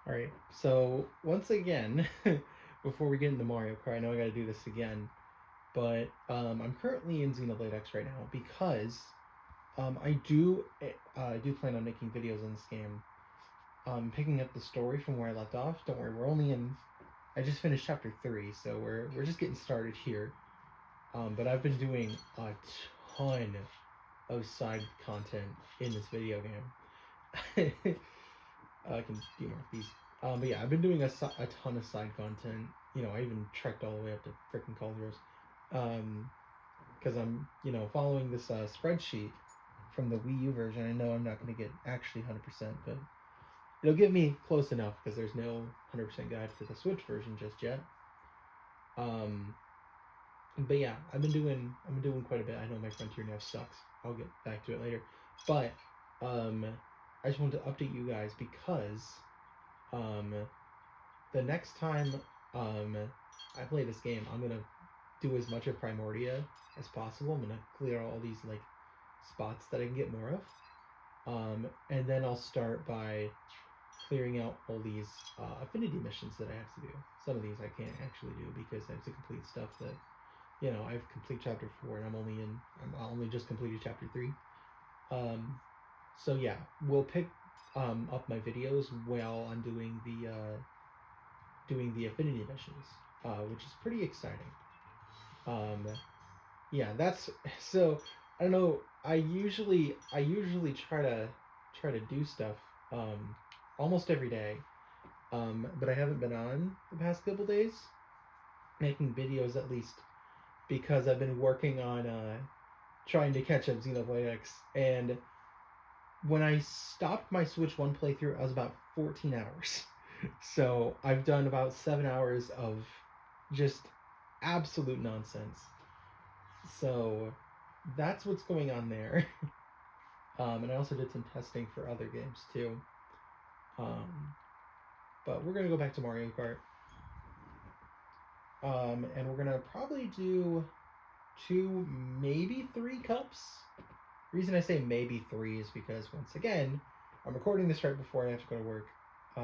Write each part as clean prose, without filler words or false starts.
Alright, so once again, before we get into Mario Kart, I know I gotta do this again, but I'm currently in Xenoblade X right now because I do plan on making videos on this game. Picking up the story from where I left off. Don't worry, we're only in. I just finished chapter 3, so we're just getting started here. But I've been doing a ton of side content in this video game. I can demark these. But yeah, I've been doing a ton of side content. You know, I even trekked all the way up to freaking Call Heroes. Because I'm, following this spreadsheet from the Wii U version. I know I'm not going to get actually 100%, but it'll give me close enough because there's no 100% guide for the Switch version just yet. But yeah, I've been doing quite a bit. I know my Frontier nav sucks. I'll get back to it later. But I just wanted to update you guys because the next time I play this game, I'm gonna do as much of Primordia as possible. I'm gonna clear all these like spots that I can get more of, and then I'll start by clearing out all these affinity missions that I have to do. Some of these I can't actually do because I have to complete stuff that I've complete chapter 4 and I'm only just completed chapter 3. So yeah, we'll pick up my videos while I'm doing the affinity missions, which is pretty exciting. Yeah, that's so. I don't know. I usually try to do stuff almost every day, but I haven't been on the past couple days making videos at least because I've been working on trying to catch up Xenoblade X. And when I stopped my Switch 1 playthrough, I was about 14 hours. So I've done about 7 hours of just absolute nonsense. So that's what's going on there. And I also did some testing for other games too. But we're going to go back to Mario Kart. And we're going to probably do 2, maybe 3 cups. The reason I say maybe 3 is because, once again, I'm recording this right before I have to go to work. I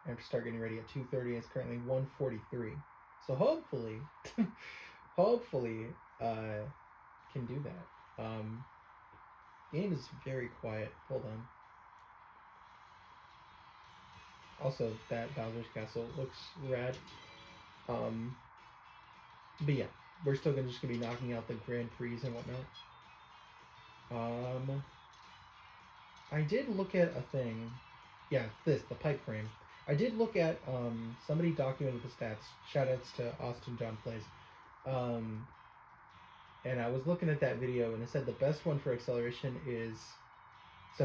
have to start getting ready at 2:30. It's currently 1:43. So hopefully, can do that. Game is very quiet. Hold on. Also, that Bowser's Castle looks rad. But yeah, we're still just gonna be knocking out the Grand Prix and whatnot. I did look at a thing. Yeah, the pipe frame. I did look at somebody documented the stats. Shoutouts to Austin John Plays. And I was looking at that video and it said the best one for acceleration is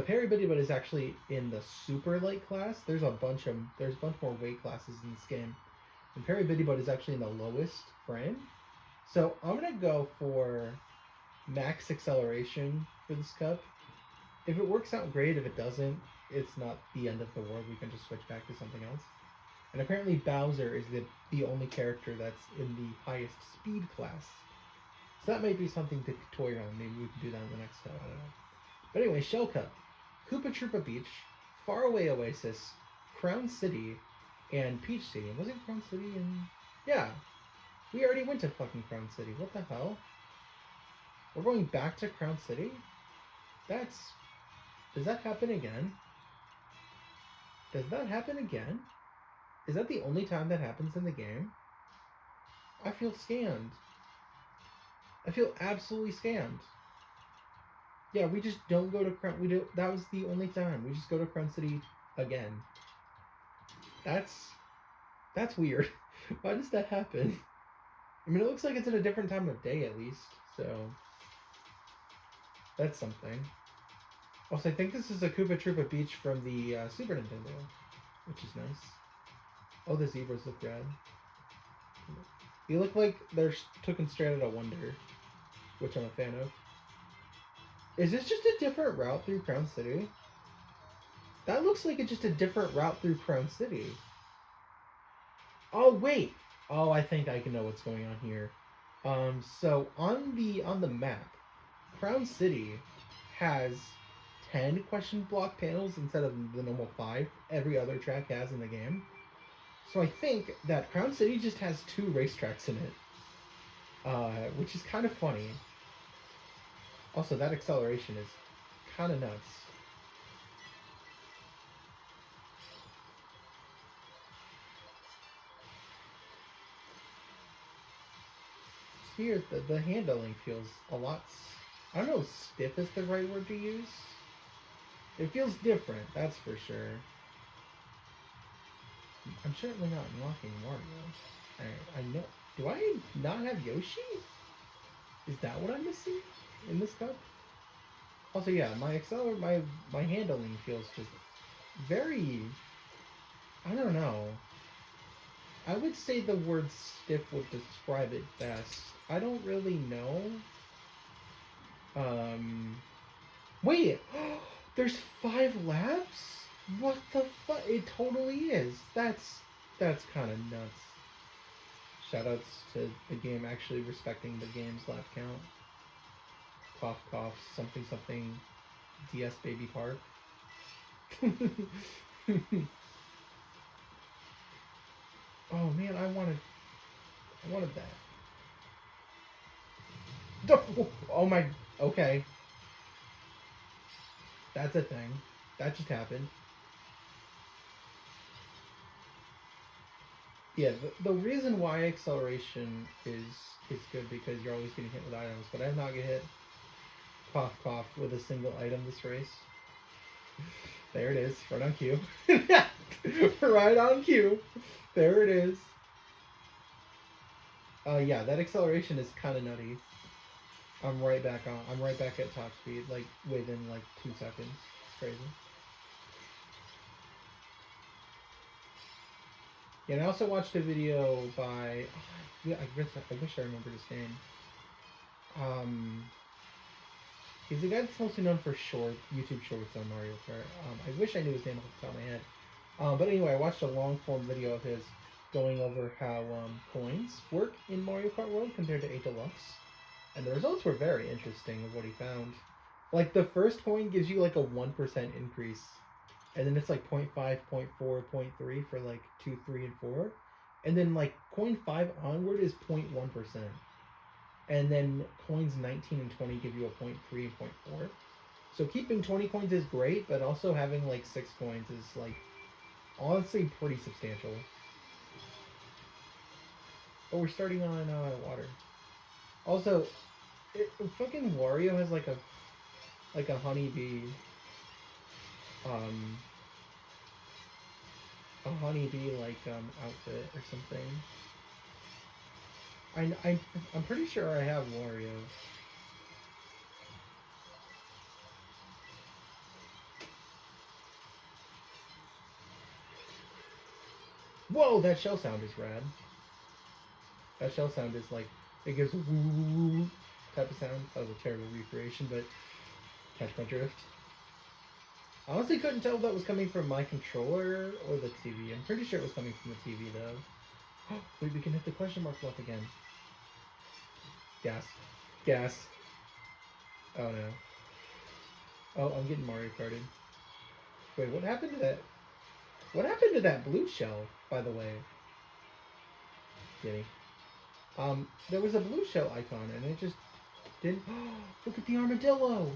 Perry Biddy, but is actually in the super light class. There's a bunch more weight classes in this game. And Perry Biddy is actually in the lowest frame. So I'm gonna go for max acceleration for this cup. If it works out, great. If it doesn't, it's not the end of the world. We can just switch back to something else. And apparently Bowser is the only character that's in the highest speed class. So that might be something to toy around. Maybe we can do that in the next step. I don't know. But anyway, Shell Cup, Koopa Troopa Beach, Faraway Oasis, Crown City, and Peach Stadium. Was it Crown City? Yeah. We already went to fucking Crown City. What the hell? We're going back to Crown City? Does that happen again? Does that happen again? Is that the only time that happens in the game? I feel scammed. I feel absolutely scammed. Yeah, we just don't go to Crown... That was the only time. We just go to Crown City again. That's weird. Why does that happen? I mean, it looks like it's at a different time of day, at least. So, that's something. Also, I think this is a Koopa Troopa Beach from the Super Nintendo, which is nice. Oh, the zebras look rad. They look like they're taken straight out of Wonder, which I'm a fan of. Is this just a different route through Crown City? That looks like it's just a different route through Crown City. Oh, wait! Oh, I think I can know what's going on here. So on the map, Crown City has 10 question block panels instead of the normal 5 every other track has in the game. So I think that Crown City just has 2 racetracks in it, which is kind of funny. Also, that acceleration is kind of nuts. Here, the handling feels a lot... I don't know if stiff is the right word to use. It feels different, that's for sure. I'm certainly not unlocking Mario. I know. Do I not have Yoshi? Is that what I'm missing in this cup? Also, yeah, my handling feels just very... I don't know. I would say the word stiff would describe it best. I don't really know. Wait! There's 5 laps? What the fuck? It totally is. That's kind of nuts. Shoutouts to the game actually respecting the game's lap count. Cough, cough, something, something. DS Baby Park. Oh man, I wanted that. Oh my, okay. That's a thing. That just happened. Yeah, the reason why acceleration is good because you're always getting hit with items, but I have not get hit, cough cough, with a single item this race. There it is, right on cue. Right on cue. There it is. Yeah, that acceleration is kind of nutty. I'm right back at top speed, like within like 2 seconds. It's crazy. Yeah, and I also watched a video by... yeah, I wish I remembered his name. He's the guy that's mostly known for YouTube shorts on Mario Kart. I wish I knew his name off the top of my head. But anyway, I watched a long-form video of his going over how coins work in Mario Kart World compared to 8 Deluxe. And the results were very interesting of what he found. Like, the first coin gives you like a 1% increase. And then it's like 0.5, 0.4, 0.3 for like 2, 3, and 4. And then like coin 5 onward is 0.1%. And then coins 19 and 20 give you a 0.3 and 0.4. So keeping 20 coins is great, but also having like 6 coins is like honestly pretty substantial. Oh, we're starting on water. Also, fucking Wario has like a honeybee, like outfit or something. I'm pretty sure I have Wario. Whoa, that shell sound is rad. That shell sound is like, it gives a woo type of sound. That was a terrible recreation, but catch my drift. I honestly couldn't tell if that was coming from my controller or the TV. I'm pretty sure it was coming from the TV though. Wait, we can hit the question mark left again. Gas. Gas. Oh no. Oh, I'm getting Mario Karted. Wait, what happened to that? What happened to that blue shell, by the way? Kitty. There was a blue shell icon and it just didn't... Look at the armadillo!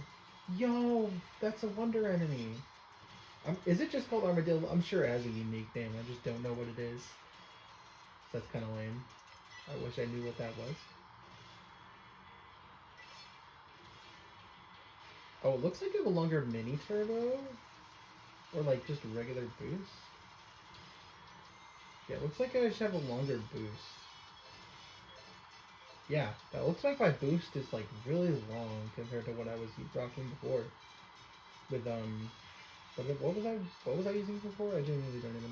Yo, that's a wonder enemy. Is it just called armadillo? I'm sure it has a unique name. I just don't know what it is. So that's kind of lame. I wish I knew what that was. Oh, it looks like I have a longer mini turbo. Or like just a regular boost. Yeah, it looks like I just have a longer boost. Yeah, that looks like my boost is like really long compared to what I was rocking before. With what was I using before? I genuinely don't even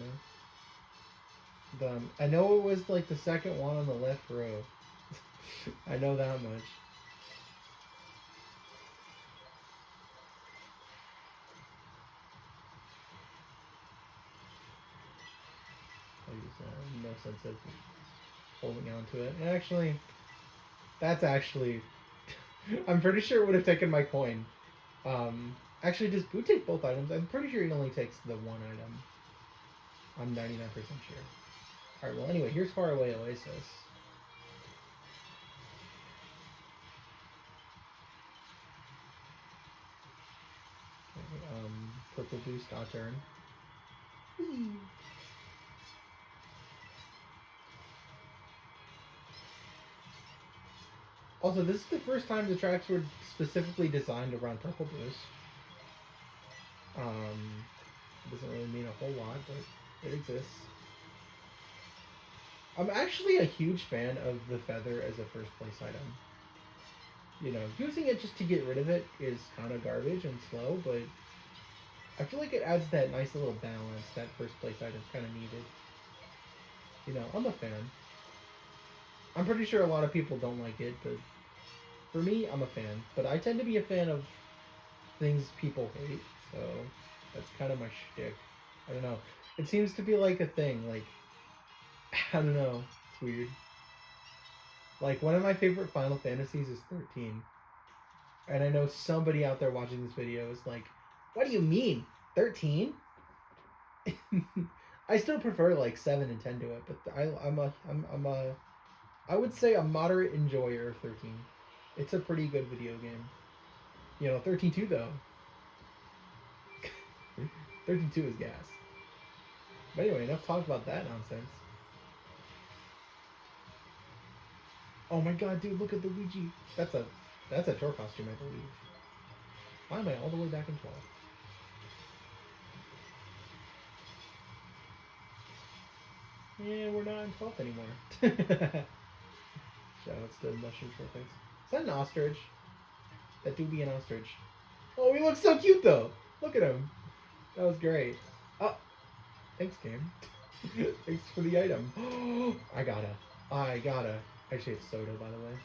know. I know it was like the second one on the left row. I know that much. I use no sense of holding on to it. And actually, that's actually... I'm pretty sure it would have taken my coin. Actually, does Boo take both items? I'm pretty sure he only takes the one item. I'm 99% sure. Alright, well anyway, here's Faraway Oasis. Purple boost, dot turn. Whee! Also, this is the first time the tracks were specifically designed around Purple Boost. Doesn't really mean a whole lot, but it exists. I'm actually a huge fan of the feather as a first place item. You know, using it just to get rid of it is kind of garbage and slow, but I feel like it adds that nice little balance that first place item's kind of needed. You know, I'm a fan. I'm pretty sure a lot of people don't like it, but for me, I'm a fan. But I tend to be a fan of things people hate, so that's kind of my shtick. I don't know. It seems to be like a thing, like, I don't know. It's weird. Like, one of my favorite Final Fantasies is 13. And I know somebody out there watching this video is like, what do you mean? 13? I still prefer like 7 and 10 to it, but I would say a moderate enjoyer of 13. It's a pretty good video game. You know, 13-2 though. 13-2 is gas. But anyway, enough talk about that nonsense. Oh my god, dude, look at the Luigi. That's a tour costume, I believe. Why am I all the way back in 12? Yeah, we're not in 12th anymore. Shoutouts to Mushroom Short Things. Is that an ostrich? That do be an ostrich. Oh, he looks so cute though! Look at him. That was great. Oh, thanks, game. Thanks for the item. I gotta. Actually, it's soda, by the way.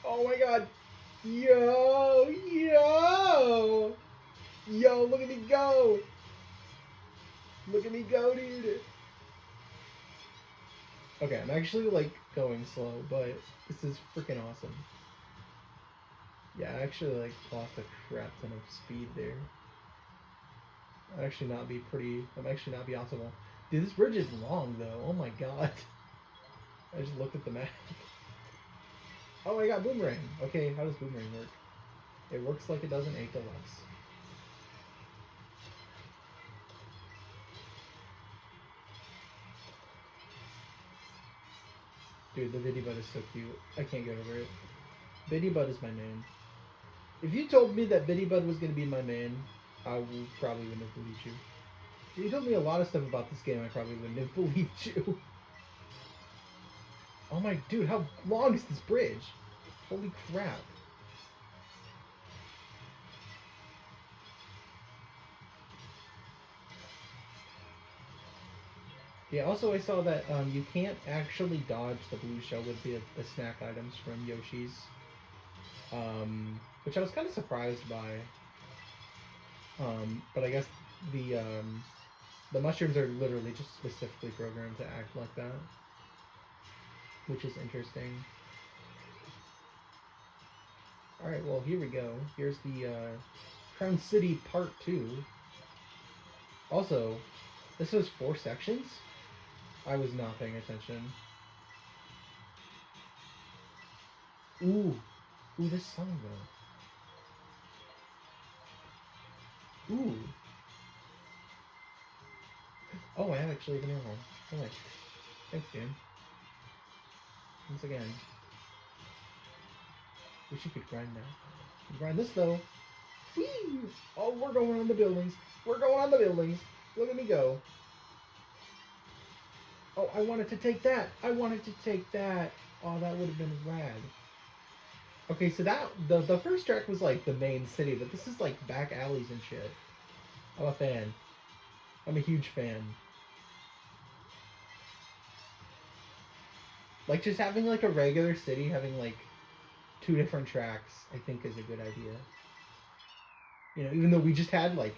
Oh my god. Yo! Look at me go! Look at me go, dude! Okay, I'm actually, like, going slow, but this is freaking awesome. Yeah, I actually, like, lost a crap ton of speed there. That'd actually not be optimal. Dude, this bridge is long, though. Oh my god. I just looked at the map. Oh, I got Boomerang. Okay, how does Boomerang work? It works like it does in 8 Deluxe. Dude, the Biddy-Bud is so cute. I can't get over it. Biddy-Bud is my main. If you told me that Biddy-Bud was going to be my main, I probably wouldn't have believed you. If you told me a lot of stuff about this game, I probably wouldn't have believed you. Oh my, dude, how long is this bridge? Holy crap. Yeah, also I saw that you can't actually dodge the blue shell with the snack items from Yoshi's. Which I was kind of surprised by. But I guess the mushrooms are literally just specifically programmed to act like that. Which is interesting. Alright, well, here we go. Here's the Crown City Part 2. Also, this was 4 sections? I was not paying attention. Ooh, this song, though. Ooh. Oh, I have actually been here home. Oh, wait. Thanks, Dan. Once again. Wish you could grind now. Grind this, though. Whee! Oh, we're going on the buildings. We're going on the buildings. Look at me go. Oh, I wanted to take that. I wanted to take that. Oh, that would have been rad. Okay, so that the first track was like the main city, but this is like back alleys and shit. I'm a fan. I'm a huge fan. Like, just having like a regular city having like 2 different tracks, I think is a good idea. You know, even though we just had like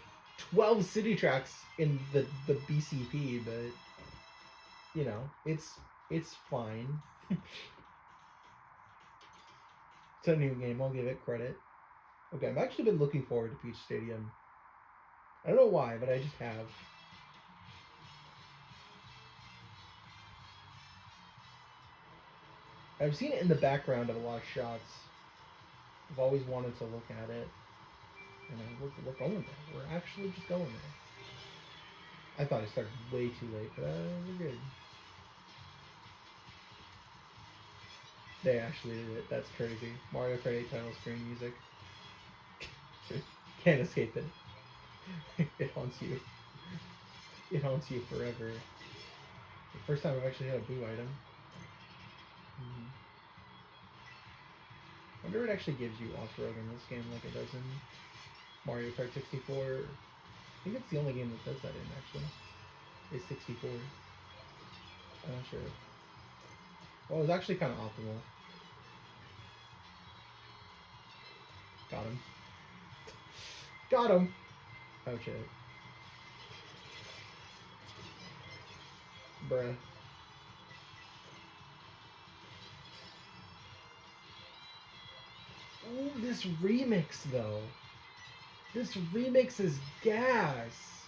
12 city tracks in the BCP, but you know, it's fine. It's a new game, I'll give it credit. Okay, I've actually been looking forward to Peach Stadium. I don't know why, but I just have. I've seen it in the background of a lot of shots. I've always wanted to look at it. And we're going there. We're actually just going there. I thought I started way too late, but we're good. They actually did it. That's crazy. Mario Kart 8 title screen music. Can't escape it. It haunts you. It haunts you forever. The first time I've actually had a blue item. I wonder if it actually gives you off-road in this game like it does in Mario Kart 64. I think it's the only game that does that in, actually. Is 64. I'm not sure. Well, it was actually kind of optimal. Got him. Got him! Oh shit. Bruh. Ooh, this remix though. This remix is gas.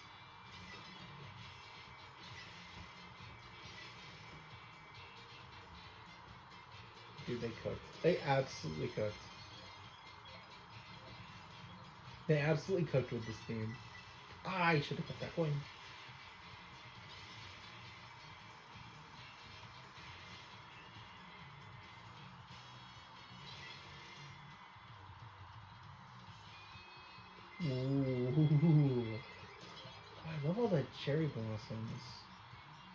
Dude, they cooked. They absolutely cooked. They absolutely cooked with this theme. Ah, I should have put that coin. Ooh. I love all the cherry blossoms.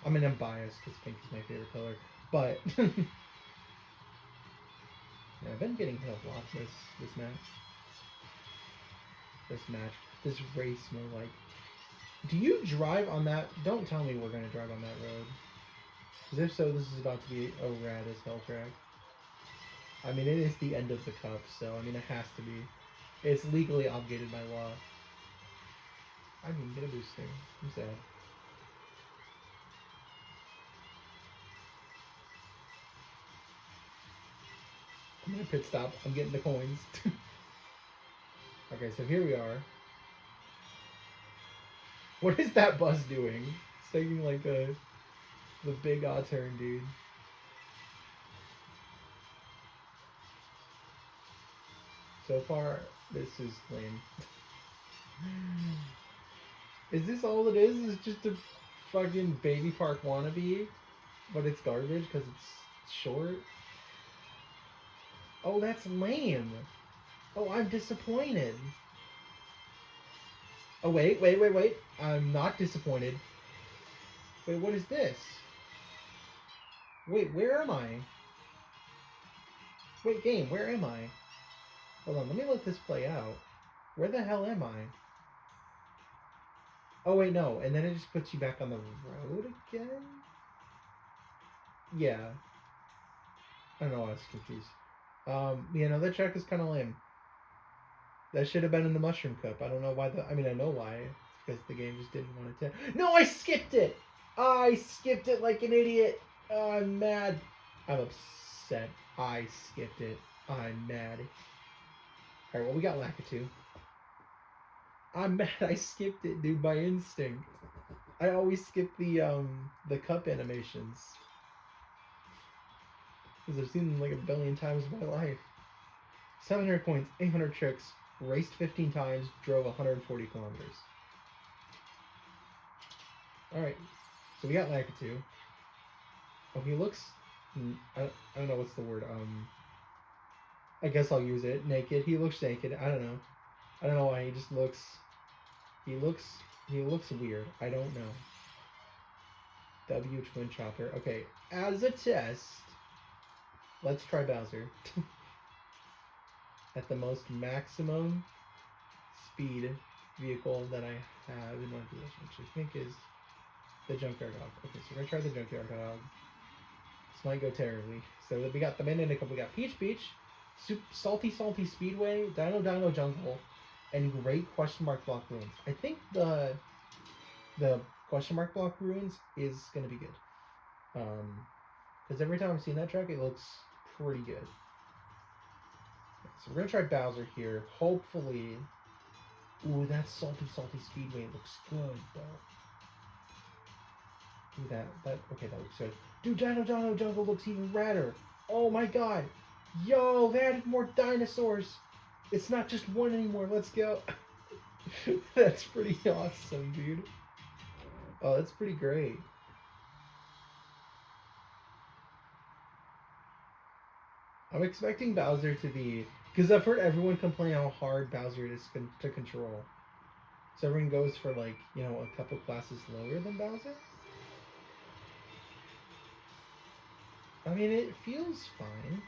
I mean, I'm biased because pink is my favorite color, but yeah, I've been getting hit a lot this this race more like. Do you drive on that? Don't tell me we're gonna drive on that road. Because if so, this is about to be a rad as hell track. I mean, it is the end of the cup, so I mean, it has to be. It's legally obligated by law. I didn't get a booster. I'm sad. I'm gonna pit stop. I'm getting the coins. Okay, so here we are. What is that bus doing? It's taking like the big odd turn, dude. So far, this is lame. Is this all it is? Is just a fucking baby park wannabe? But it's garbage because it's short? Oh, that's lame. Oh, I'm disappointed. Oh, wait. I'm not disappointed. Wait, what is this? Wait, where am I? Wait, game, where am I? Hold on, let me let this play out. Where the hell am I? Oh, wait, no. And then it just puts you back on the road again? Yeah. I don't know why I was confused. Yeah, no, that track is kind of lame. That should have been in the Mushroom Cup. I don't know why I mean, I know why. It's because the game just didn't want it to... No, I skipped it! I skipped it like an idiot! Oh, I'm mad. I'm upset. I skipped it. I'm mad. Alright, well, we got Lakitu. I'm mad I skipped it, dude, by instinct. I always skip the cup animations. Because I've seen them like a billion times in my life. 700 points, 800 tricks, raced 15 times, drove 140 kilometers. Alright, so we got Lakitu. Oh, he looks... I don't know what's the word. I guess I'll use it. Naked. He looks naked. I don't know. I don't know why. He just looks... He looks weird. I don't know. W Twin Chopper. Okay, as a test, let's try Bowser. At the most maximum speed vehicle that I have in my possession, which I think is the Junkyard Dog. Okay, so we're gonna try the Junkyard Dog. This might go terribly. So we got the Bannana, we got Peach Beach, Salty Speedway, Dino Jungle, and Great Question Mark Block Ruins. I think the Question Mark Block Ruins is gonna be good. Because every time I've seen that track, it looks pretty good. So we're gonna try Bowser here. Hopefully. Ooh, that salty speedway looks good though. Ooh, okay, that looks good. Dude, Dino Jungle looks even radder. Oh my god. Yo, they added more dinosaurs. It's not just one anymore. Let's go. That's pretty awesome, dude. Oh, that's pretty great. I'm expecting Bowser to be... Because I've heard everyone complain how hard Bowser is to control. So everyone goes for, like, you know, a couple classes lower than Bowser. I mean, it feels fine.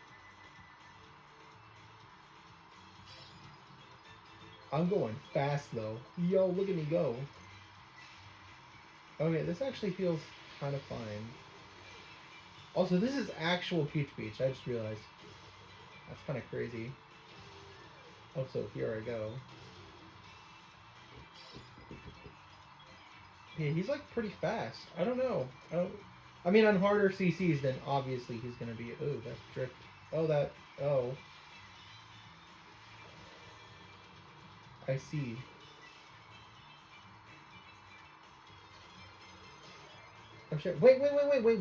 I'm going fast, though. Yo, look at me go. Okay, this actually feels kind of fine. Also, this is actual Peach Beach. I just realized. That's kind of crazy. Oh, so here I go. Yeah, he's like pretty fast. I don't know. I mean, on harder CCs, then obviously he's gonna be. Oh, that's drift. Oh, that. Oh. I see. Oh shit! Wait!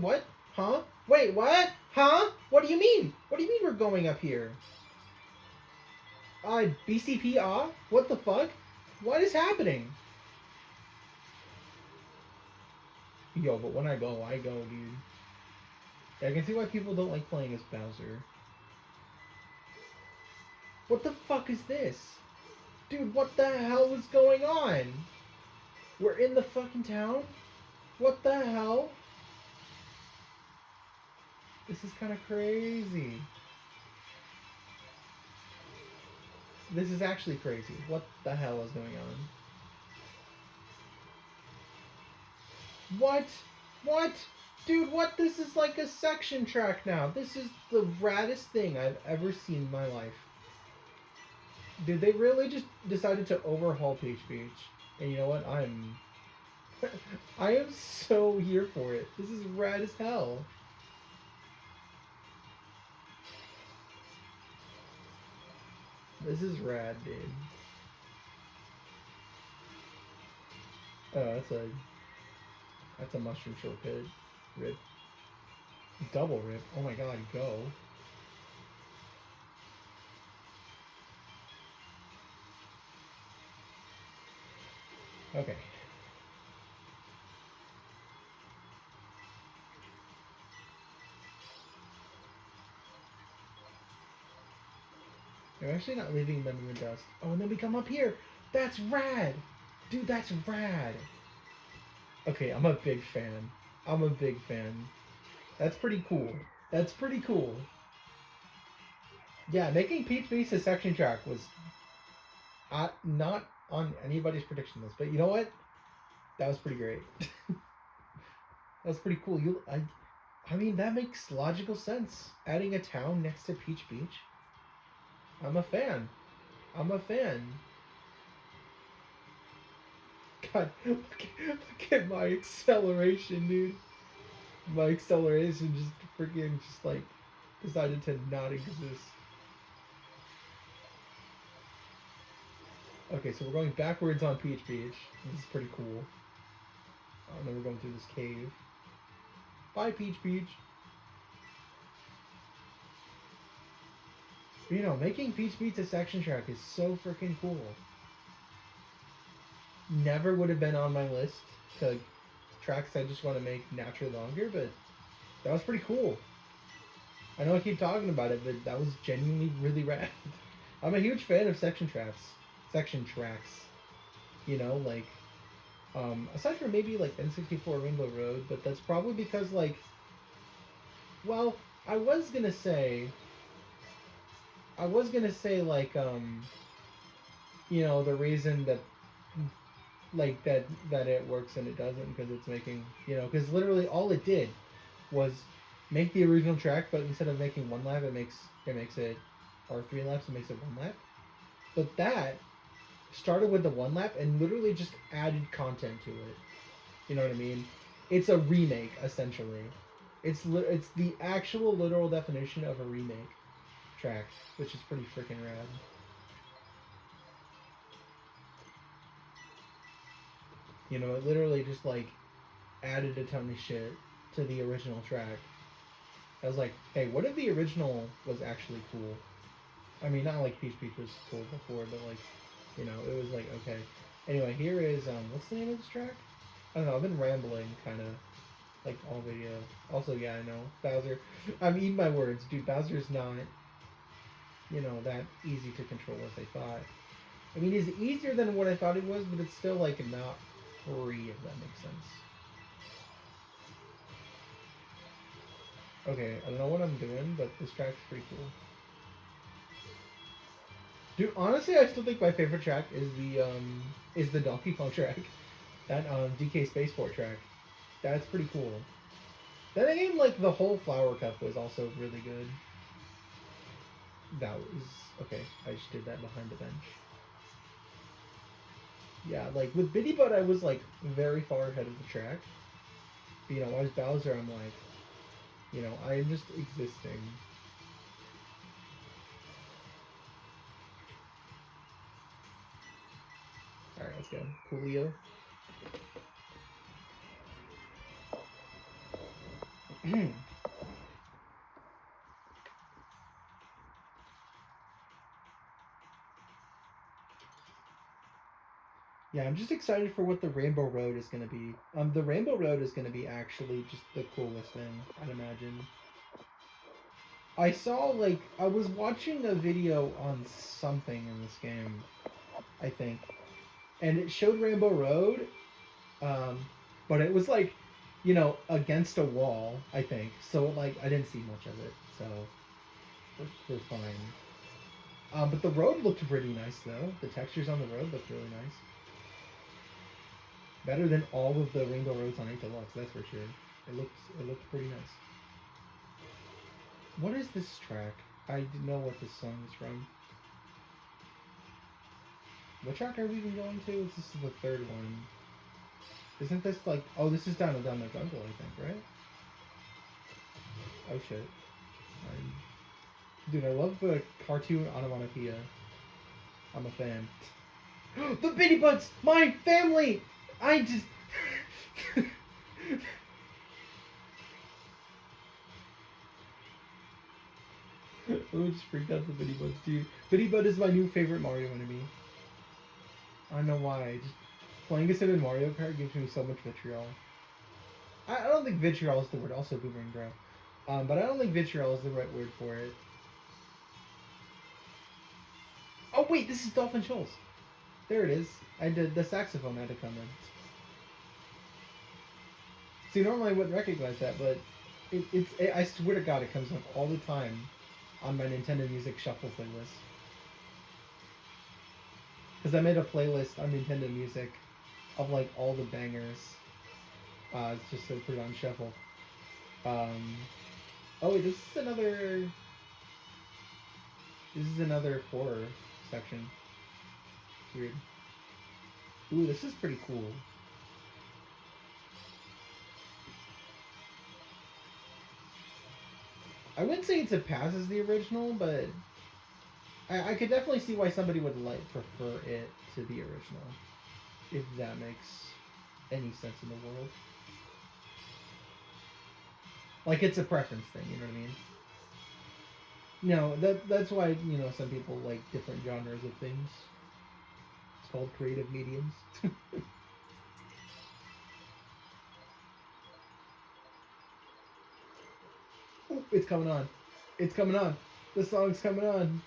What? Huh? Wait! What? Huh? What do you mean? What do you mean we're going up here? BCP What the fuck? What is happening? Yo, but when I go, dude. Yeah, I can see why people don't like playing as Bowser. What the fuck is this? Dude, what the hell is going on? We're in the fucking town? What the hell? This is kind of crazy. This is actually crazy. What the hell is going on? What? What? Dude, what? This is like a section track now. This is the raddest thing I've ever seen in my life. Dude, they really just decided to overhaul Peach Beach. And you know what? I am so here for it. This is rad as hell. This is rad, dude. Oh, that's a mushroom shortcut. Rip. Double rip. Oh my god, go. Okay. They're actually not leaving them in the dust. Oh, and then we come up here. That's rad. Dude, that's rad. Okay, I'm a big fan. I'm a big fan. That's pretty cool. That's pretty cool. Yeah, making Peach Beach a section track was not on anybody's prediction list, but you know what? That was pretty great. That was pretty cool. I mean, that makes logical sense. Adding a town next to Peach Beach. I'm a fan. I'm a fan. God, look at my acceleration, dude. My acceleration just freaking just like decided to not exist. Okay, so we're going backwards on Peach Beach. This is pretty cool. And then we're going through this cave. Bye, Peach Beach. But, you know, making Peach Beach a section track is so freaking cool. Never would have been on my list to tracks I just want to make naturally longer, but that was pretty cool. I know I keep talking about it, but that was genuinely really rad. I'm a huge fan of section tracks. You know, like, aside from maybe like N64 Rainbow Road, but that's probably because like, well, I was gonna say like, you know, the reason that like that it works and it doesn't because it's making, you know, because literally all it did was make the original track, but instead of making one lap, it makes it, or 3 laps, it makes it 1 lap. But that started with the 1 lap and literally just added content to it. You know what I mean? It's a remake essentially. It's the actual literal definition of a remake. track, which is pretty freaking rad. You know, it literally just like added a ton of shit to the original track. I was like, hey, what if the original was actually cool? I mean, not like Peach Peach was cool before, but like, you know, it was like, okay. Anyway, here is, what's the name of this track? I don't know, I've been rambling, kind of, like, all video. Also, yeah, I know, Bowser, I'm eating my words, dude, Bowser's not, you know, that easy to control as I thought. I mean, he's easier than what I thought he was, but it's still, like, not free, if that makes sense. Okay, I don't know what I'm doing, but this track's pretty cool. Dude, honestly, I still think my favorite track is the Donkey Kong track. That, DK Spaceport track. That's pretty cool. Then again, like, the whole Flower Cup was also really good. That was... Okay, I just did that behind the bench. Yeah, like, with Bitty Butt, I was, like, very far ahead of the track. But, you know, as Bowser, I'm like, you know, I am just existing. Alright, let's go. Coolio. Yeah, I'm just excited for what the Rainbow Road is going to be. The Rainbow Road is going to be actually just the coolest thing, I'd imagine. I saw, like, I was watching a video on something in this game, I think, and it showed Rainbow Road, but it was, like, you know, against a wall, I think, so, like, I didn't see much of it, so we're fine. But the road looked pretty nice, though. The textures on the road looked really nice. Better than all of the Rainbow Roads on 8 Deluxe, that's for sure. It looked pretty nice. What is this track? I didn't know what this song is from. What track are we even going to? This is the third one. Isn't this like... Oh, this is down the jungle, I think, right? Oh, shit. Dude, I love the cartoon onomatopoeia. I'm a fan. The Bitty Butts! My family! I just... I just freaked out the Bitty Butts, dude. Bitty Butt is my new favorite Mario enemy. I don't know why. Just playing as him in Mario Kart gives me so much vitriol. I don't think vitriol is the word. Also, Boomerang Bro. But I don't think vitriol is the right word for it. Oh, wait, this is Dolphin Shoals. There it is. I did the saxophone had to come in. See, normally I wouldn't recognize that, but I swear to God, it comes up all the time on my Nintendo Music Shuffle playlist. Because I made a playlist on Nintendo Music of, like, all the bangers. It's just to put it on Shuffle. Oh, wait, this is another horror section. It's weird. Ooh, this is pretty cool. I wouldn't say it's a pass as the original, but I could definitely see why somebody would prefer it to the original, if that makes any sense in the world. Like, it's a preference thing, you know what I mean? No, that's why, you know, some people like different genres of things. It's called creative mediums. Ooh, it's coming on. It's coming on. The song's coming on.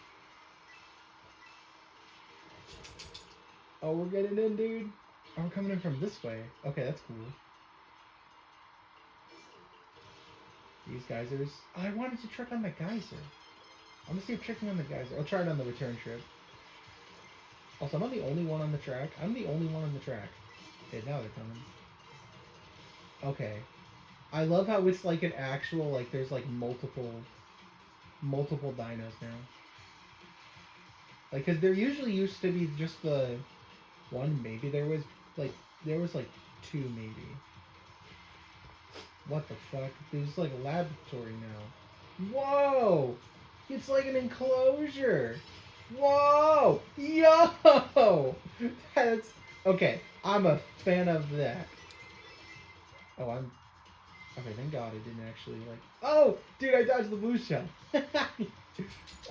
Oh, we're getting in, dude. Oh, we're coming in from this way. Okay, that's cool. These geysers. Oh, I wanted to trick on the geyser. I'm gonna see if tricking on the geyser. I'll try it on the return trip. Also, I'm not the only one on the track. I'm the only one on the track. Okay, now they're coming. Okay. I love how it's like an actual, like, there's like multiple dinos now. Like, cause there usually used to be just the one, maybe there was like two maybe. What the fuck? There's like a laboratory now. Whoa! It's like an enclosure. Whoa! Yo! That's okay. I'm a fan of that. Oh, I'm okay. Thank God I didn't actually like. Oh, dude, I dodged the blue shell. That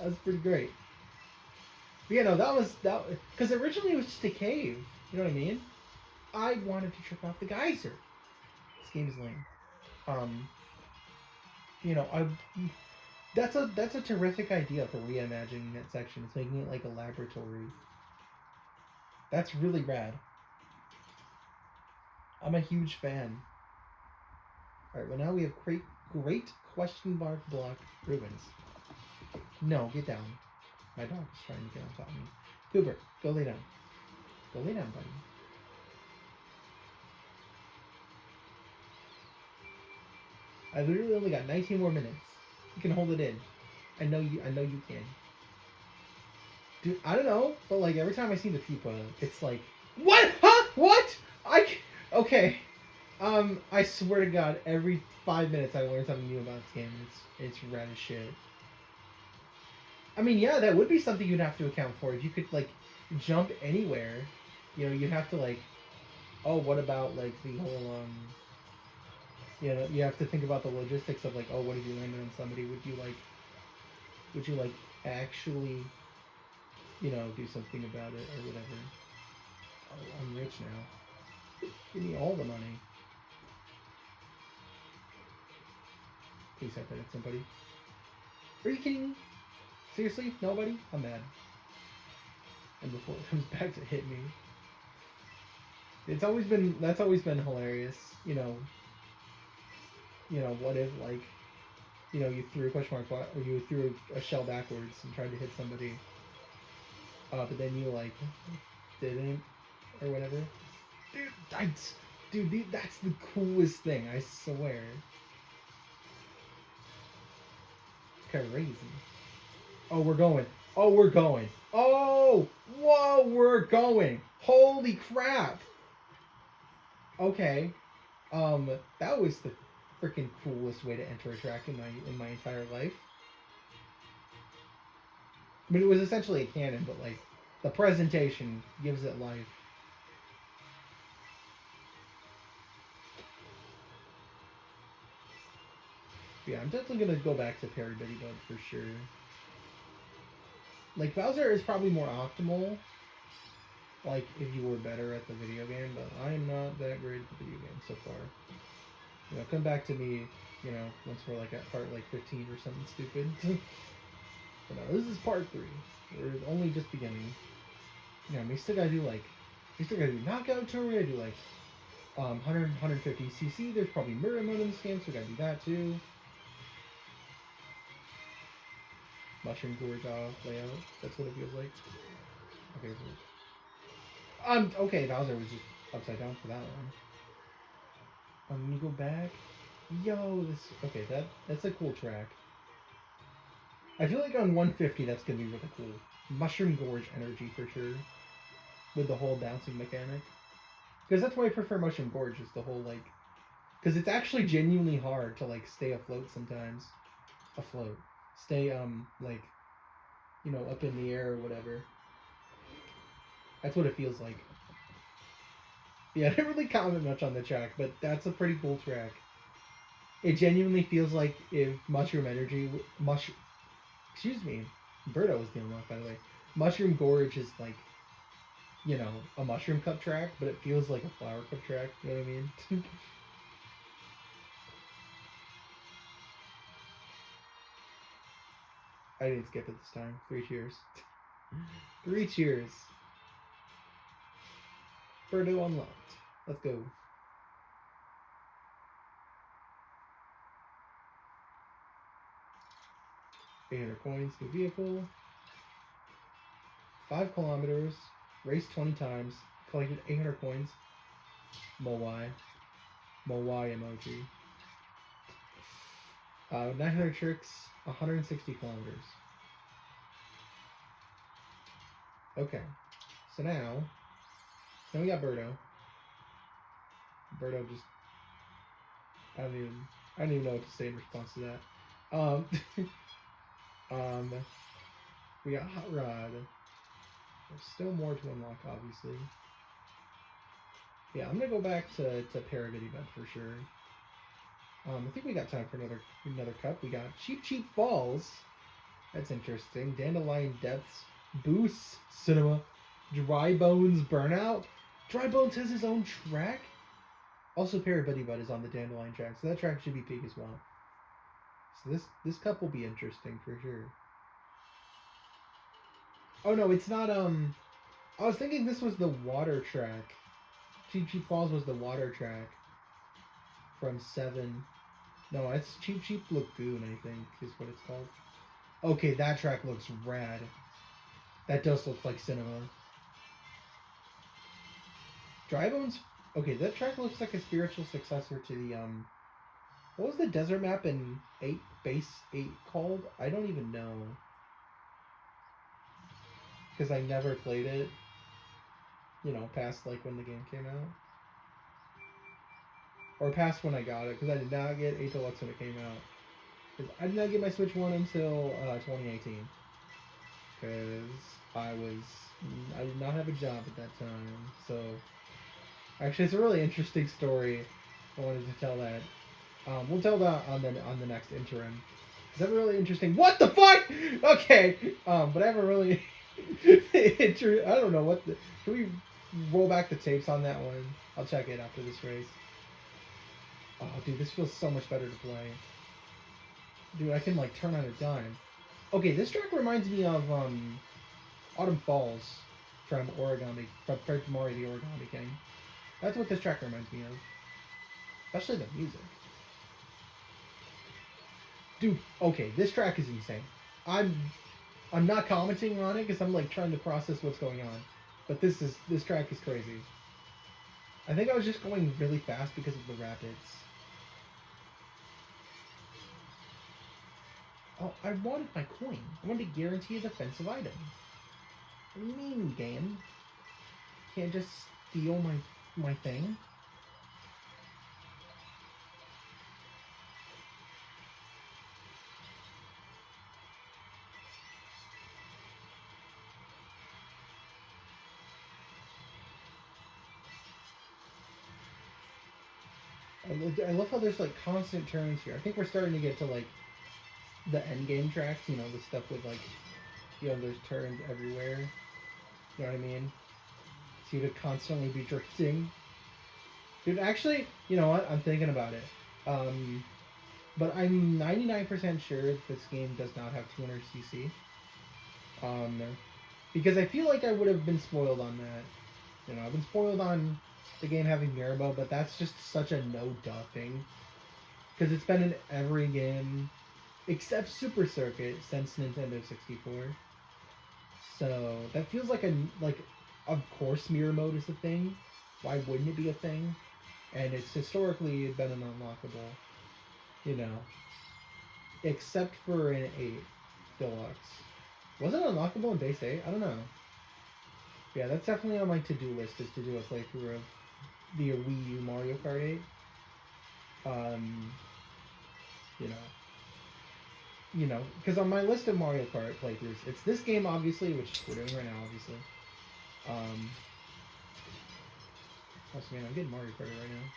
was pretty great. But yeah, no, that was because originally it was just a cave. You know what I mean? I wanted to trip off the geyser. This game is lame. You know, that's a terrific idea for reimagining that section. It's making it like a laboratory. That's really rad. I'm a huge fan. Alright, well now we have great question mark block ruins. No, get down. My dog is trying to get on top of me. Cooper, go lay down. Go lay down, buddy. I literally only got 19 more minutes. You can hold it in. I know you can. Dude, I don't know, but like every time I see the pupa, it's like, what? Huh? What? Okay. I swear to God, every 5 minutes I learn something new about this game. It's rad as shit. I mean, yeah, that would be something you'd have to account for. If you could, like, jump anywhere, you know, you'd have to, like, oh, what about, like, the whole, you know, you have to think about the logistics of, like, oh, what if you landed on somebody? Would you, like, actually, you know, do something about it or whatever? Oh, I'm rich now. Give me all the money. Please have that at somebody. Are you kidding me? Seriously? Nobody? I'm mad. And before it comes back to hit me. That's always been hilarious. You know, what if, like, you know, you threw a question mark or you threw a shell backwards and tried to hit somebody, but then you, like, didn't or whatever. Dude, that's the coolest thing, I swear. It's crazy. Oh, we're going. Oh, we're going. Oh! Whoa, we're going. Holy crap. Okay. That was the freaking coolest way to enter a track in my entire life. I mean, it was essentially a cannon, but, like, the presentation gives it life. Yeah, I'm definitely gonna go back to Perry Bitty Bud for sure. Like, Bowser is probably more optimal, like, if you were better at the video game, but I'm not that great at the video game so far. You know, come back to me, you know, once we're, like, at part, like, 15 or something stupid. But no, this is part 3. We're only just beginning. You know, we still gotta do knockout tour, we gotta do, like, 150cc, there's probably mirror mode in this game, so we gotta do that too. Mushroom Gorge layout. That's what it feels like. Okay. Okay, Bowser was just upside down for that one. When you go back, okay, that's a cool track. I feel like on 150 that's gonna be really cool. Mushroom Gorge energy for sure, with the whole bouncing mechanic. Because that's why I prefer Mushroom Gorge, is the whole, like, because it's actually genuinely hard to, like, stay afloat sometimes. Stay, like, you know, up in the air or whatever. That's what it feels like. Yeah, I didn't really comment much on the track, but that's a pretty cool track. It genuinely feels like if excuse me, Birdo was dealing with, by the way. Mushroom Gorge is like, you know, a Mushroom Cup track, but it feels like a Flower Cup track, you know what I mean? I didn't skip it this time. 3 cheers. 3 cheers. Birdo unlocked. Let's go. 800 coins, new vehicle. 5 kilometers. Raced 20 times. Collected 800 coins. Mowai. Mowai emoji. 900 tricks. 160 kilometers. Okay. So now we got Birdo. Birdo just... I don't even know what to say in response to that. We got Hot Rod. There's still more to unlock, obviously. Yeah, I'm gonna go back to Paragody Bed for sure. I think we got time for another cup. We got Cheap Falls. That's interesting. Dandelion Depths. Boost Cinema. Dry Bones Burnout. Dry Bones has his own track. Also, Parabuddy Bud is on the Dandelion track, so that track should be peak as well. So this cup will be interesting for sure. Oh no, it's not. I was thinking this was the water track. Cheap Falls was the water track from 7. No, it's Cheap Lagoon, I think, is what it's called. Okay, that track looks rad. That does look like cinema. Dry Bones. Okay, that track looks like a spiritual successor to the what was the desert map in base 8 called? I don't even know. Because I never played it. You know, past like when the game came out. Or past when I got it, because I did not get 8 Deluxe when it came out. Because I did not get my Switch 1 until 2018. Because I did not have a job at that time. So, actually, it's a really interesting story. I wanted to tell that. We'll tell that on the next interim. Is that really interesting? What the fuck? Okay. But I have a really I don't know what the. Can we roll back the tapes on that one? I'll check it after this race. Oh, dude, this feels so much better to play. Dude, I can, like, turn on a dime. Okay, this track reminds me of, Autumn Falls from Paper Mario the Origami King. That's what this track reminds me of. Especially the music. Dude, okay, this track is insane. I'm not commenting on it because I'm, like, trying to process what's going on. But this track is crazy. I think I was just going really fast because of the rapids. Oh, I wanted my coin. I wanted to guarantee a defensive item. What do you mean, game? Can't just steal my thing? I love how there's, like, constant turns here. I think we're starting to get to, like, the end game tracks, you know, the stuff with, like, you know, there's turns everywhere. You know what I mean? So you would constantly be drifting. Dude, actually, you know what? I'm thinking about it. But I'm 99% sure this game does not have 200cc. Because I feel like I would have been spoiled on that. You know, I've been spoiled on the game having Mirabo, but that's just such a no-duh thing. Because it's been in every game except Super Circuit since Nintendo 64. So that feels like of course mirror mode is a thing. Why wouldn't it be a thing? And it's historically been an unlockable, you know, except for an 8 Deluxe. Was it unlockable in base 8? I don't know. Yeah, that's definitely on my to-do list, is to do a playthrough of the Wii U Mario Kart 8. You know, because on my list of Mario Kart playthroughs, it's this game, obviously, which we're doing right now, obviously. Also, man, I'm getting Mario Kart right now.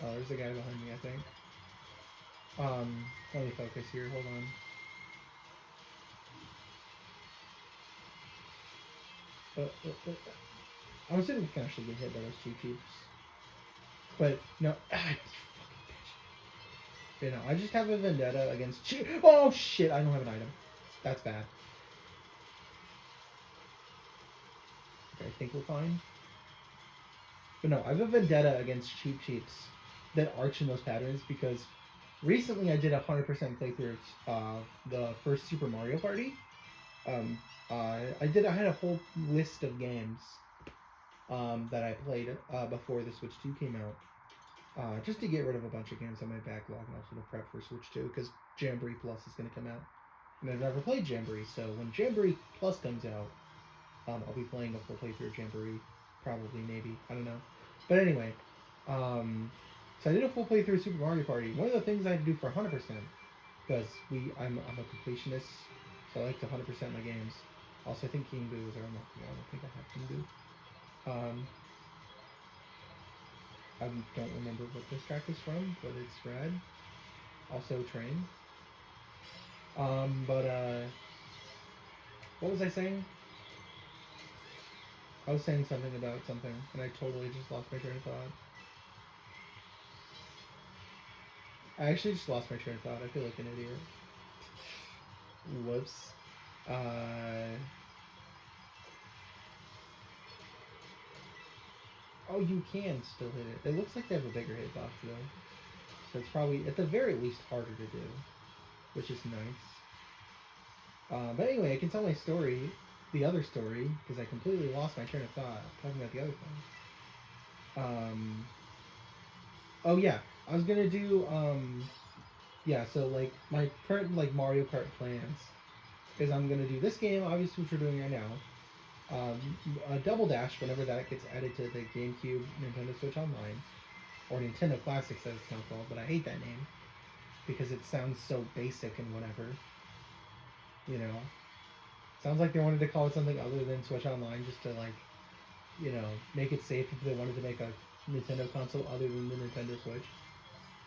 Oh, there's a guy behind me, I think. Let me focus here, hold on. I was thinking we can actually get hit by those Cheeps. But, no, you fucking bitch. You know, I just have a vendetta against Oh, shit, I don't have an item. That's bad. Okay, I think we're fine. But no, I have a vendetta against Cheeps that arch in those patterns because recently I did a 100% playthrough of the first Super Mario Party. I had a whole list of games that I played before the Switch 2 came out. Just to get rid of a bunch of games on my backlog and also to prep for Switch 2 because Jamboree Plus is going to come out. And I've never played Jamboree, so when Jamboree Plus comes out, I'll be playing a full playthrough of Jamboree. Probably, maybe. I don't know. But anyway, so I did a full playthrough of Super Mario Party. One of the things I had to do for 100% because I'm a completionist, so I like to 100% my games. Also, I think King Boo is our unlocked. I don't think I have King Boo. I don't remember what this track is from, but it's rad. Also, Train. What was I saying? I was saying something about something, and I totally just lost my train of thought. I actually just lost my train of thought. I feel like an idiot. Whoops. Oh, you can still hit it. It looks like they have a bigger hitbox, though. So it's probably, at the very least, harder to do. Which is nice. But anyway, I can tell my story, the other story, because I completely lost my train of thought talking about the other thing. Oh yeah, I was gonna do, yeah, so like my current like Mario Kart plans is I'm gonna do this game, obviously, which we're doing right now. A Double Dash whenever that gets added to the GameCube, Nintendo Switch Online, or Nintendo Classics as it's now called, but I hate that name because it sounds so basic and whatever. You know, sounds like they wanted to call it something other than Switch Online just to like, you know, make it safe if they wanted to make a Nintendo console other than the Nintendo Switch.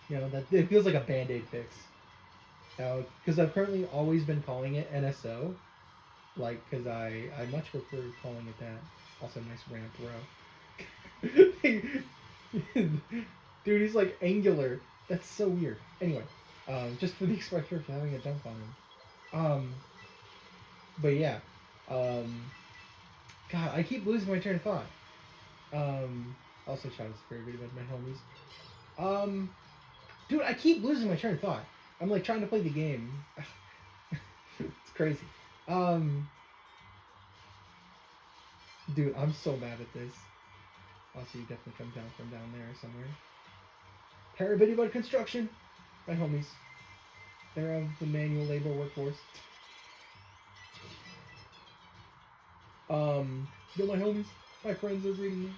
You know, that it feels like a Band-Aid fix. Because I've currently always been calling it NSO, like, because I much prefer calling it that. Also, nice ramp, bro. Dude, he's like angular. That's so weird. Anyway, just for the expression for having a jump on him. But yeah, God, I keep losing my train of thought. Also, shout out to everybody about my homies. Dude, I keep losing my train of thought. I'm like trying to play the game. It's crazy. Dude, I'm so mad at this. Also, you definitely come down from down there somewhere. Parabitty Bud Construction, my homies. They're of the manual labor workforce. Yo, my homies, my friends are reading me.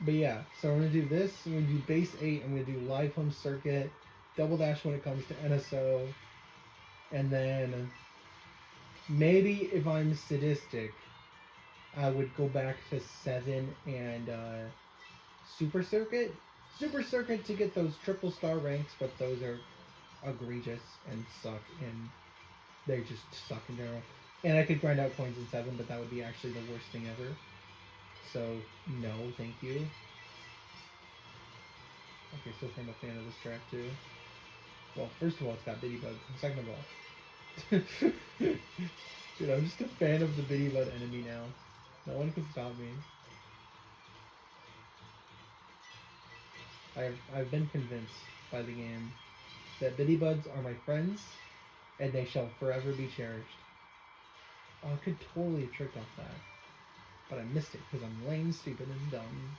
But yeah, so I'm gonna do this. I'm gonna do base 8. I'm gonna do live home circuit, double dash when it comes to NSO, and then maybe if I'm sadistic, I would go back to 7 and super circuit. Super circuit to get those triple star ranks, but those are egregious and suck, and they just suck in general. And I could grind out coins in 7, but that would be actually the worst thing ever. So, no, thank you. Okay, so I'm a fan of this track, too. Well, first of all, it's got Bitty Buds. And second of all... Dude, I'm just a fan of the Bitty Bud enemy now. No one can stop me. I've been convinced by the game that Bitty Buds are my friends, and they shall forever be cherished. Oh, I could totally have tricked off that. But I missed it because I'm lame, stupid, and dumb.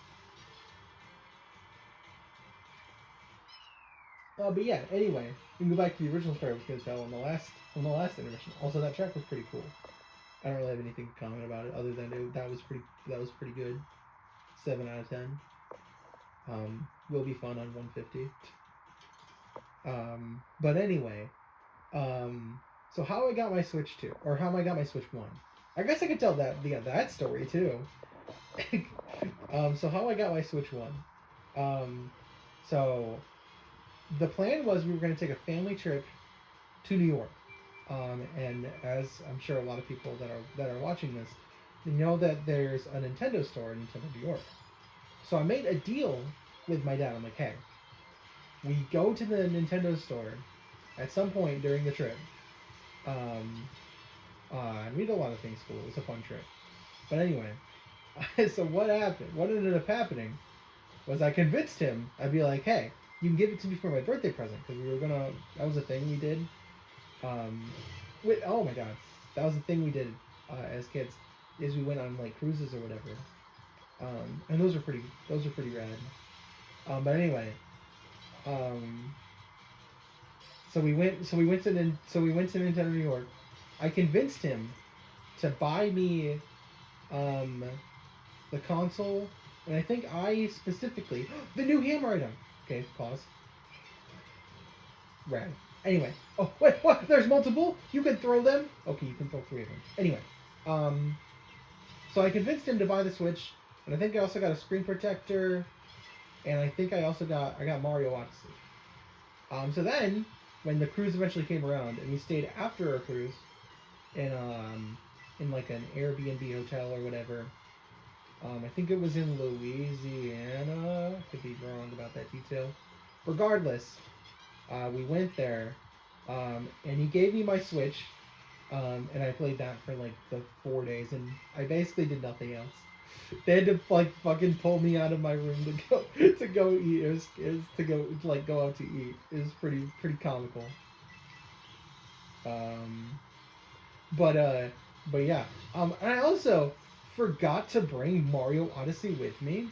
But yeah, anyway, we can go back to the original story I was going to tell on the last intermission. Also, that track was pretty cool. I don't really have anything to comment about it other than that was pretty good. 7 out of 10. Will be fun on 150. But anyway, so how I got my Switch 2, or how I got my Switch 1. I guess I could tell that story too. So how I got my Switch 1. So the plan was we were going to take a family trip to New York. And as I'm sure a lot of people that are watching this, they know that there's a Nintendo store in Nintendo New York. So I made a deal with my dad. I'm like, hey, we go to the Nintendo store at some point during the trip. And we did a lot of things cool. It was a fun trip. But anyway, so what happened? What ended up happening was I convinced him. I'd be like, hey, you can give it to me for my birthday present, because we were gonna. That was a thing we did. Oh my god, that was the thing we did as kids. Is we went on like cruises or whatever. And those are pretty rad. But anyway, so we went to Nintendo New York. I convinced him to buy me the console And I think I specifically... the new hammer item! Okay, pause. Rad. Anyway. Oh, wait, what? There's multiple? You can throw them? Okay, you can throw 3 of them. Anyway. So I convinced him to buy the Switch. And I think I also got a screen protector. And I think I also got Mario Odyssey. So then, when the cruise eventually came around, and we stayed after our cruise in like an Airbnb hotel or whatever. I think it was in Louisiana. I could be wrong about that detail. Regardless, we went there, and he gave me my Switch, and I played that for like the 4 days, and I basically did nothing else. They had to like fucking pull me out of my room to go eat. It was to go out to eat. It was pretty comical. But yeah. And I also forgot to bring Mario Odyssey with me.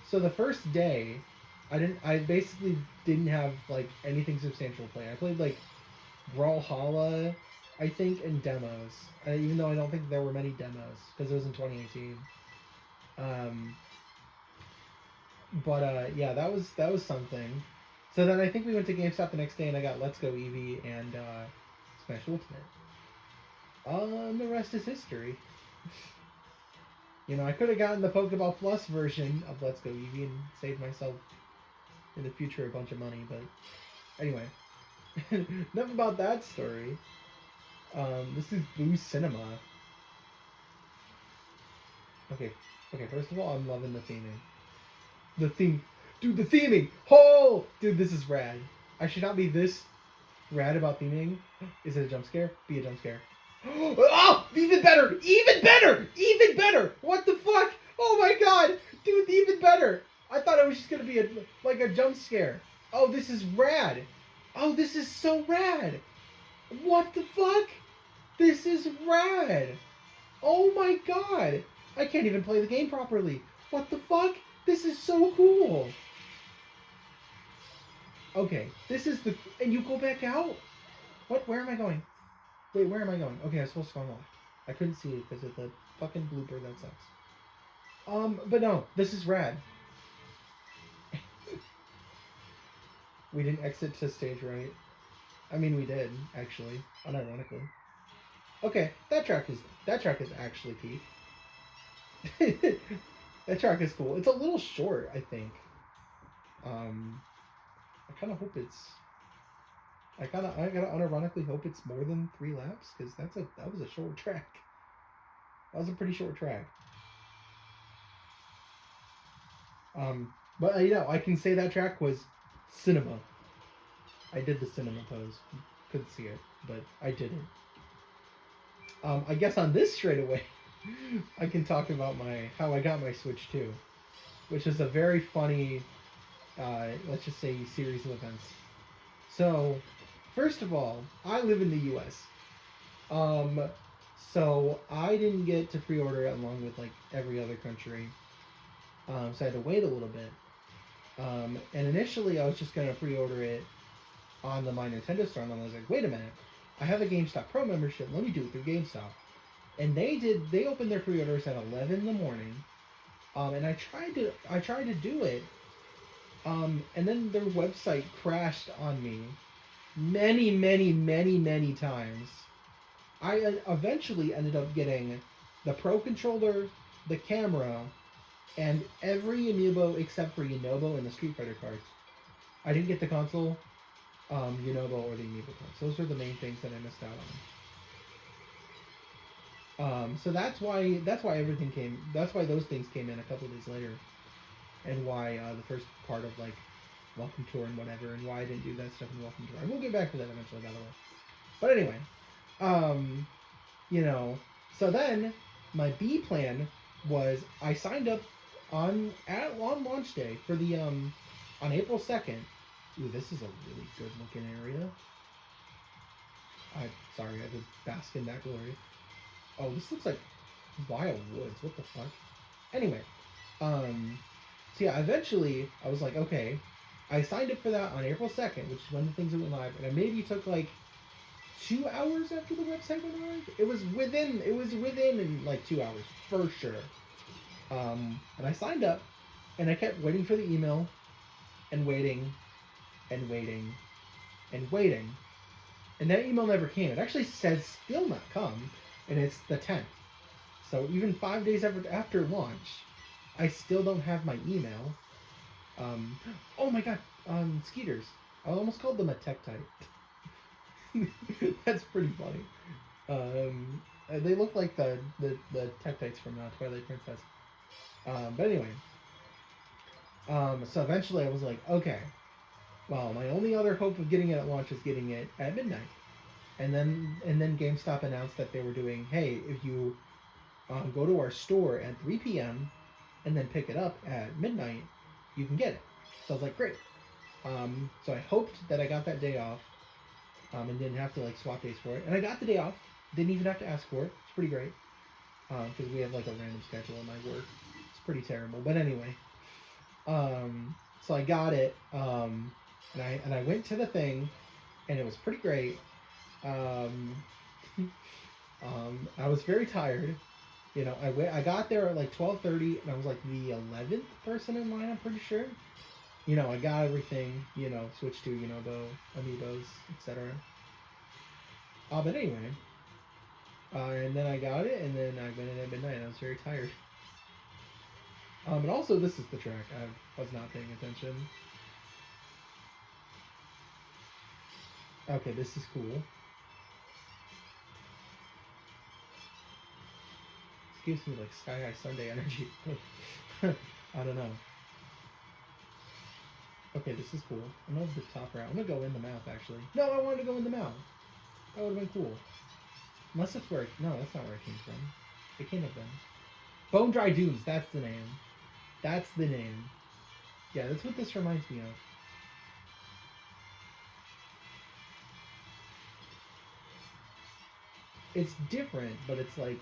So the first day, I basically didn't have like anything substantial to play. I played like Brawlhalla, I think, and demos. Even though I don't think there were many demos because it was in 2018. Yeah, that was something. So then I think we went to GameStop the next day and I got Let's Go Eevee and Smash Ultimate. The rest is history. You know, I could have gotten the Pokeball Plus version of Let's Go Eevee and saved myself in the future a bunch of money, but anyway. Enough about that story. This is Boo Cinema. Okay, first of all, I'm loving the theming. The theming! Oh! Dude, this is rad. I should not be this rad about theming. Is it a jump scare? Be a jump scare. Oh! Even better! Even better! Even better! What the fuck? Oh my god! Dude, even better! I thought it was just gonna be a jump scare. Oh, this is rad! Oh, this is so rad! What the fuck? This is rad! Oh my god! I can't even play the game properly. What the fuck? This is so cool. Okay, this is the... And you go back out? What? Where am I going? Wait, where am I going? Okay, I was supposed to go on the left. I couldn't see it because of the fucking blooper. That sucks. But no, this is rad. We didn't exit to stage right. I mean, we did, actually. Unironically. Okay, that track is actually peak. That track is cool. It's a little short, I think. I kind of hope it's... I gotta unironically hope it's more than 3 laps, because that was a short track. That was a pretty short track. But you know, I can say that track was cinema. I did the cinema pose. Couldn't see it, but I did it. I guess on this straightaway, I can talk about how I got my Switch 2, which is a very funny, let's just say, series of events. So, first of all, I live in the U.S. So I didn't get to pre-order it along with like every other country. So I had to wait a little bit. And initially I was just gonna pre-order it on the My Nintendo store, and I was like, wait a minute, I have a GameStop Pro membership. Let me do it through GameStop. And they opened their pre-orders at 11 in the morning. And I tried to do it. And then their website crashed on me many times. I eventually ended up getting the Pro Controller, the camera, and every amiibo except for Yunobo and the Street Fighter cards. I didn't get the console, Yunobo, or the amiibo cards. Those are the main things that I missed out on. So that's why those things came in a couple of days later, and why the first part of like Welcome Tour and whatever, and why I didn't do that stuff in Welcome Tour. I will get back to that eventually, by the way. But anyway, you know, so then my B plan was I signed up on launch day for the on April 2nd. Ooh, this is a really good looking area. Sorry, I had to bask in that glory. Oh, this looks like wild woods. What the fuck? Anyway, so yeah, eventually I was like, okay, I signed up for that on April 2nd, which is when the things went live, and it maybe took like 2 hours after the website went live. It was within like 2 hours for sure. And I signed up, and I kept waiting for the email, and waiting, and waiting, and waiting, and that email never came. It actually says still not come, and it's the 10th. So even 5 days after launch, I still don't have my email. Oh my god, Skeeters. I almost called them a Tektite. That's pretty funny. They look like the Tektites from Twilight Princess. But anyway. So eventually I was like, okay, well, my only other hope of getting it at launch is getting it at midnight. And then GameStop announced that they were doing, hey, if you go to our store at 3 p.m. and then pick it up at midnight, you can get it. So I was like, great. So I hoped that I got that day off, and didn't have to like swap days for it. And I got the day off. Didn't even have to ask for it. It's pretty great. Because we have like a random schedule in my work. It's pretty terrible. But anyway. So I got it. And I went to the thing, and it was pretty great. I was very tired. You know, I got there at like 12:30, and I was like the 11th person in line, I'm pretty sure. You know, I got everything, you know, switched to, you know, the amiibos, etc. But anyway, and then I got it, and then I went in at midnight, and I was very tired. And also, this is the track. I was not paying attention. Okay, this is cool. This gives me like Sky High Sunday energy. I don't know. Okay, this is cool. I'm gonna the top route. I'm gonna go in the mouth, actually. No, I wanted to go in the mouth. That would have been cool. Unless it's where... No, that's not where it came from. It can't have been. Bone Dry Dunes, that's the name. That's the name. Yeah, that's what this reminds me of. It's different, but it's like...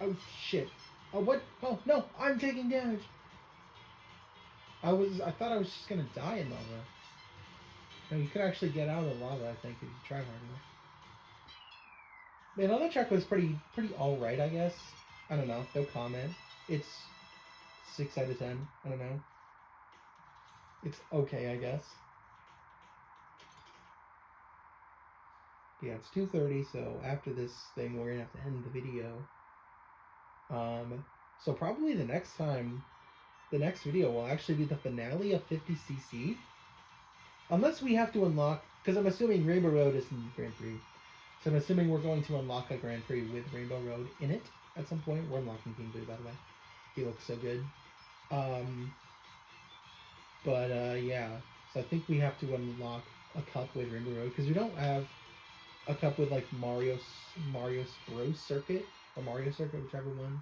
Oh, shit. Oh, what? Oh, no, I'm taking damage. I thought I was just gonna die in lava. No, you could actually get out of the lava, I think, if you try hard enough. Man, other track was pretty alright, I guess. I don't know, no comment. It's 6 out of 10. I don't know. It's okay, I guess. Yeah, it's 2:30, so after this thing, we're gonna have to end the video. So probably the next video will actually be the finale of 50cc. Unless we have to unlock, because I'm assuming Rainbow Road is in Grand Prix. So I'm assuming we're going to unlock a Grand Prix with Rainbow Road in it at some point. We're unlocking King Boo, by the way. He looks so good. Yeah. So I think we have to unlock a cup with Rainbow Road, because we don't have a cup with like Mario Bros Circuit, or Mario Circuit, whichever one.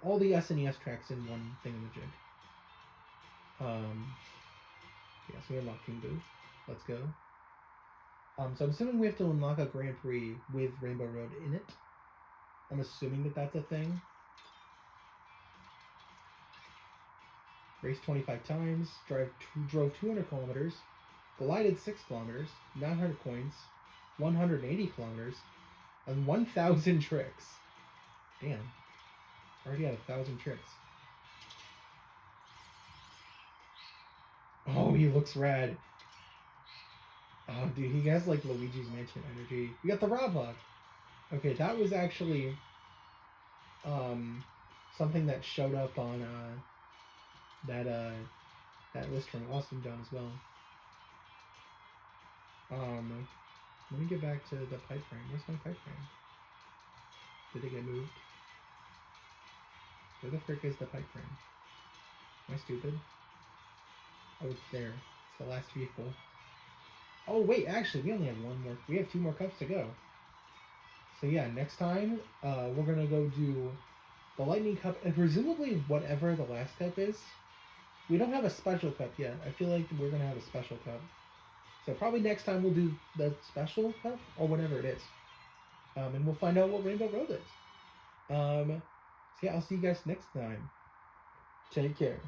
All the SNES tracks in one thingamajig. Yeah, so we unlock King Boo. Let's go. So I'm assuming we have to unlock a Grand Prix with Rainbow Road in it. I'm assuming that that's a thing. Raced 25 times, drove 200 kilometers, glided 6 kilometers, 900 coins, 180 kilometers, and 1,000 tricks. Damn. Already had 1,000 tricks. Oh, he looks rad. Oh, dude, he has like Luigi's Mansion energy. We got the Roblox. Okay, that was actually something that showed up on that list from Austin John as well. Let me get back to the pipe frame. Where's my pipe frame? Did it get moved? Where the frick is the pipe frame? Am I stupid? Oh, it's there. It's the last vehicle. Oh, wait, actually, we only have one more. We have 2 more cups to go. So, yeah, next time, we're going to go do the Lightning Cup, and presumably whatever the last cup is. We don't have a special cup yet. I feel like we're going to have a special cup. So, probably next time we'll do the special cup, or whatever it is. And we'll find out what Rainbow Road is. So, yeah, I'll see you guys next time. Take care.